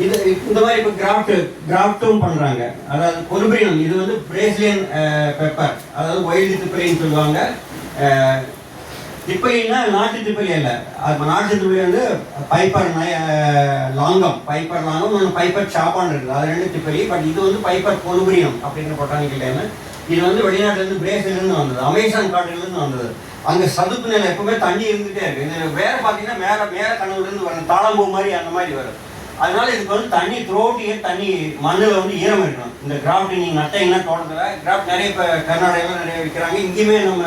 இது இந்த மாதிரி இப்போ கிராஃப்டும் பண்ணுறாங்க. அதாவது கொலுபிரினம், இது வந்து பிரேசிலியன் பெப்பர், அதாவது ஒயில்டு திப்பலின்னு சொல்லுவாங்க. திப்பலின்னா நாட்டு திப்பலி இல்லை, அது நாட்டு திப்பலி வந்து பைப்பர் லாங்கம் ஒன்று பைப்பர் சாப்பான் இருக்குது, அது ரெண்டு திப்பலி. பட் இது வந்து பைப்பர் கொலுபிரினம் அப்படிங்கிற பொட்டானிக்கல் டைம். இது வந்து வெளிநாட்டிலேருந்து பிரேசிலேருந்து வந்தது, அமேசான் காட்டிலேருந்து வந்தது. அங்கே சதுப்பு நிலை எப்பவுமே தண்ணி இருந்துகிட்டே இருக்குது. இது வேறு பார்த்தீங்கன்னா மேலே கனவுலேருந்து வரும், தாளம்பூ மாதிரி அந்த மாதிரி வரும். அதனால இதுக்கு வந்து தண்ணி த்ரோட்டியே தண்ணி மண்ணில் வந்து ஈரம் இருக்கணும். இந்த கிராஃப்ட் நீங்கள் நட்டிங்கன்னா தோட்டத்தில் கிராஃப்ட் நிறைய இப்போ கர்நாடகாவில் நிறைய விற்கிறாங்க, இங்கேயுமே நம்ம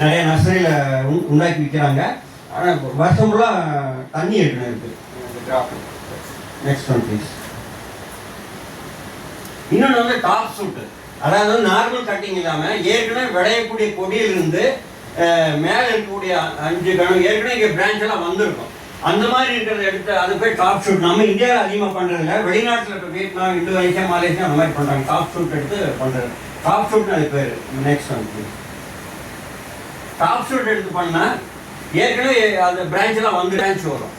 நிறைய நர்சரியில் உண்டாக்கி விற்கிறாங்க. ஆனால் வருஷம் ஃபுல்லாக தண்ணி இருக்கணும் இருக்குது இந்த கிராஃப்ட். Next one please. இன்னொன்று வந்து டாப் சூட்டு, அதாவது நார்மல் கட்டிங் இல்லாமல் ஏற்கனவே விளையக்கூடிய கொடியிலிருந்து மேலே இருக்கக்கூடிய 5 கணம் ஏற்கனவே இங்கே பிரான்ச் எல்லாம் வந்திருக்கும். அந்த மாதிரி இருக்கிறத எடுத்து அது போய் டாப் ஷூட் நம்ம இந்தியாவில் அதிகமாக பண்ணுறதில்ல, வெளிநாட்டில் இப்போ வியட்நாம், இந்தோனேஷியா, மலேசியா அந்த மாதிரி பண்ணுறாங்க. டாப் ஷூட் எடுத்து பண்ணுறது டாப் ஷூட்னு அது பேர். நெக்ஸ்ட் வந்து டாப் ஷூட் எடுத்து பண்ணால் ஏற்கனவே அந்த பிரான்ச்செல்லாம் வந்து பிரான்ச் வரும்.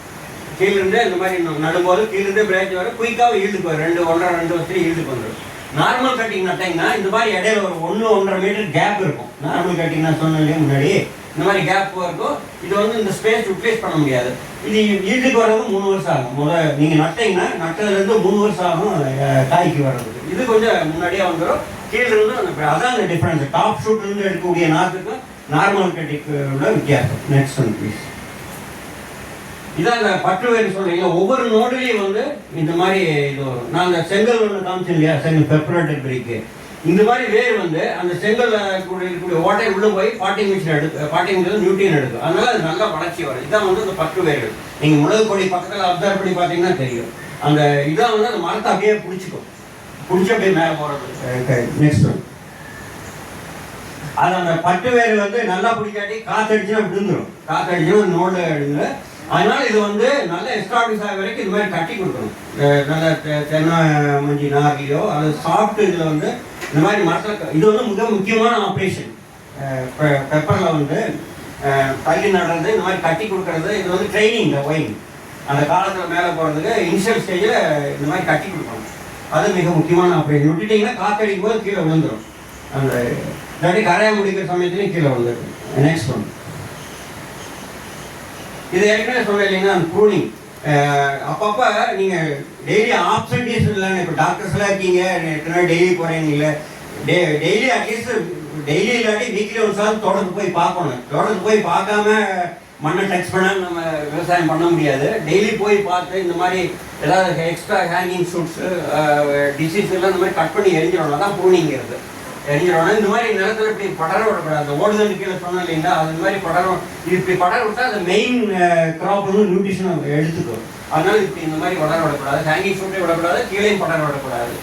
கீழிருந்தே இந்த மாதிரி நடும்போது கீழிருந்தே பிரான்ச் வரும், குயிக்காக ஈல்டுக்கு வரும். 1.5 வருஷத்துல ஈல்டுக்கு வந்துடும். நார்மல் கட்டிங் நட்டிங்கன்னா இந்த மாதிரி இடையில ஒரு 1-1.5 மீட்டர் கேப் இருக்கும். நார்மல் கட்டிங் நான் சொன்னேன் முன்னாடி, இந்த மாதிரி கேப் இருக்கும். இது வந்து இந்த ஸ்பேஸ் யூட்டிலைஸ் பண்ண முடியாது. இது ஈல்டுக்கு வர்றது 3 வருஷம் ஆகும். நீங்கள் நட்டிங்கன்னா நட்டதுலேருந்து 3 வருஷம் ஆகும் காய்க்கு வர்றதுக்கு. இது கொஞ்சம் முன்னாடியே வந்துடும். கீழிருந்து அதான் அந்த டிஃப்ரென்ஸ். டாப் ஷூட்லேருந்து எடுக்கக்கூடிய நாற்றுக்கும் நார்மல் கட்டிக்கு உள்ள வித்தியாசம். Next one please. இதான் இந்த பட்டு வேறு சொல்கிறீங்க. ஒவ்வொரு நோடுலையும் வந்து இந்த மாதிரி இது வரும். நான் அந்த செங்கல் ஒன்று காமிச்சேன் இல்லையா, செங்கல் பெப்பரேட்டட் பிரிக்கு. இந்த மாதிரி வேர் வந்து அந்த செங்கல் இருக்கக்கூடிய ஓட்டை உள்ளே போய் பாட்டிங் மிஷின் நியூட்ரியன் எடுக்கும். அதனால அது நல்லா வளர்ச்சி வரும். இதான் வந்து அந்த பட்டு வேர்கள். நீங்கள் மிளகு கொடி பக்கத்தில் அப்சர்வ் பண்ணி பார்த்தீங்கன்னா தெரியும். அந்த இதான் வந்து அந்த மரத்தை அப்படியே பிடிச்சி அப்படியே மேலே போகிறது. Next one. அது அந்த பட்டு வேர் வந்து நல்லா பிடிக்காட்டி காற்றடிச்சுன்னா விழுந்துடும். காற்றடிச்சுன்னா நோடு எடுங்க. அதனால இது வந்து நல்ல எஸ்டாப்ளிஷ் ஆக வரைக்கும் இது மாதிரி கட்டி கொடுக்கணும். நல்ல தென்னை மஞ்சி நார்லையோ அது சாப்பிட்டு இதில் வந்து இந்த மாதிரி மரத்தில் இது வந்து மிக முக்கியமான ஆப்ரேஷன். பெப்பரில் வந்து தள்ளி நடுறது, இந்த மாதிரி கட்டி கொடுக்கறது, இது வந்து ட்ரைனிங் ஒயின். அந்த காலத்தில் மேலே போகிறதுக்கு இனிஷியல் ஸ்டேஜில் இந்த மாதிரி கட்டி கொடுக்கணும். அது மிக முக்கியமான ஆப்ரேஷன். விட்டுட்டிங்கன்னா காற்றடிக்கும் போது கீழே விழுந்துடும். அந்த இல்லாட்டி கரையாக முடிக்கிற சமயத்துலையும் கீழே விழுந்துடும். Next one. இது ஏற்கனவே சொல்ல இல்லைங்கன்னா ப்ரூனிங். அப்பப்போ நீங்கள் டெய்லி ஆப்சன்டீஸ் இல்லைன்னு இப்போ டாக்டர்ஸ்லாம் இருக்கீங்க, எத்தனை டெய்லி போகிறீங்க இல்லை, டெய்லி அட்லீஸ்ட் டெய்லி இல்லாட்டி வீக்லி ஒரு சார் தோட்டத்துக்கு போய் பார்க்கணும். தோட்டத்துக்கு போய் பார்க்காம மண்ணை டச் பண்ணால் நம்ம விவசாயம் பண்ண முடியாது. டெய்லி போய் பார்த்து இந்த மாதிரி ஏதாவது எக்ஸ்ட்ரா ஹேங்கிங் ஷூட்ஸு டிசீஸ் எல்லாம் இந்த மாதிரி கட் பண்ணி எரிஞ்சிடணும். அதான் ப்ரூனிங்கிறது. எரிஞ்சிடணும். இந்த மாதிரி நிலத்தில் இப்படி படர விடக்கூடாது. அந்த ஓடுதல் கீழே சொன்னோம் இல்லைங்களா, அது மாதிரி படரும். இது இப்படி படர விட்டால் அந்த மெயின் க்ராப் வந்து நியூட்ரிஷனை எடுத்துக்கும். அதனால இப்படி இந்த மாதிரி படர விடக்கூடாது. ஹேங்கிங் ஷூட்டே விடக்கூடாது, கீழேயும் படர விடக்கூடாது.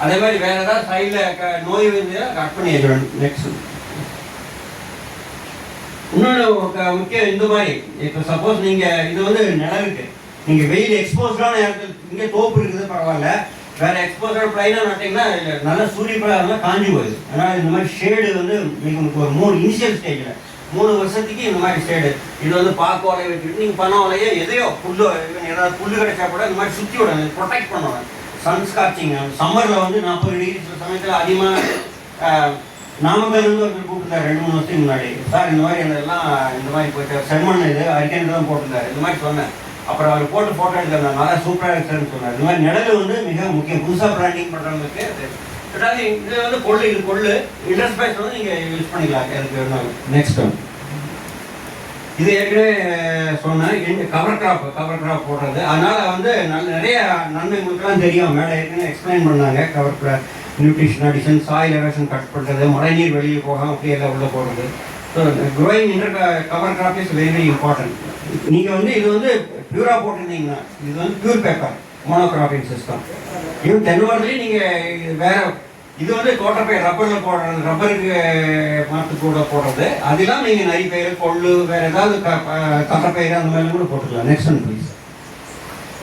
அதே மாதிரி வேற ஏதாவது சைடில் நோய் வந்து கட் பண்ணி எறிவிடணும். நெக்ஸ்ட் இன்னொன்று முக்கியம். இந்த மாதிரி இப்போ சப்போஸ் நீங்கள் இது வந்து நிலவுக்கு நீங்கள் வெயில் எக்ஸ்போஸ்டான இடத்துல இங்கே தோப்பு இருக்குது பரவாயில்ல, வேற எக்ஸ்போசர் பிளைனாக நட்டிங்கன்னா நல்ல சூரிய பிரகாரம் காஞ்சி போகுது. அதனால் இந்த மாதிரி ஷேடு வந்து உங்களுக்கு ஒரு 3 இனிஷியல் ஸ்டேஜில் 3 வருஷத்துக்கு இந்த மாதிரி ஷேடு. இது வந்து பாக்கு வலையை வச்சுக்கிட்டு நீங்கள் பண்ண வலையோ எதையோ புல்லு ஏதாவது புல்லு கிடைச்சா கூட இந்த மாதிரி சுற்றி விடணும், ப்ரொடெக்ட் பண்ணணும். சன்ஸ்காட்சிங் சம்மரில் வந்து 40 டிகிரி சில சமயத்தில் அதிகமாக நாமக்கல்லேருந்து ஒருத்தர் கூப்பிட்டுருந்தார் 2-3 வருஷத்துக்கு முன்னாடி. சார் இந்த மாதிரி எல்லாம் இந்த மாதிரி போயிட்டு செம்மண் இது அரிக்கன் தான் போட்டிருந்தார். இந்த மாதிரி சொன்னேன். அப்புறம் அவர் போட்டு ஃபோட்டோ எடுத்தார், நல்லா சூப்பராக இருக்குன்னு சொன்னார். இந்த மாதிரி நிழல் வந்து மிக முக்கியம். புதுசாக பிராண்டிங் பண்ணுறவங்களுக்கு அதாவது இது வந்து கொள்ளு இன்டர் ஸ்பேஸ் வந்து நீங்கள் யூஸ் பண்ணிக்கலாம் எதுக்கு. Next one. இது ஏற்கனவே சொன்னேன் கவர் கிராப் போடுறது. அதனால் வந்து நிறைய நன்மை உங்களுக்குலாம் தெரியும். மேலே ஏற்கனவே எக்ஸ்பிளைன் பண்ணாங்க. Cover crop nutrition addition, soil erosion cut பண்ணுறது, மழைநீர் வெளியே போகாமல் அப்படியே எல்லாம் உள்ளே போடுறது. So growing inter cover crop is very very important. நீங்கள் வந்து இது வந்து பியூராக போட்டிருந்தீங்கன்னா இது வந்து பியூர் பேப்பர் மோனோகிராஃபிங் சிஸ்டம். இவன் தென்வரத்துலேயும் நீங்கள் வேறு இது வந்து தோட்டப்பயிர் ரப்பரில் போடுறது, ரப்பருக்கு மாற்று கூட போடுறது. அதெல்லாம் நீங்கள் நரிப்பயிர், கொள்ளு, வேறு ஏதாவது தட்டப்பயிர் அந்த மாதிரி கூட போட்டுக்கலாம். Next one please.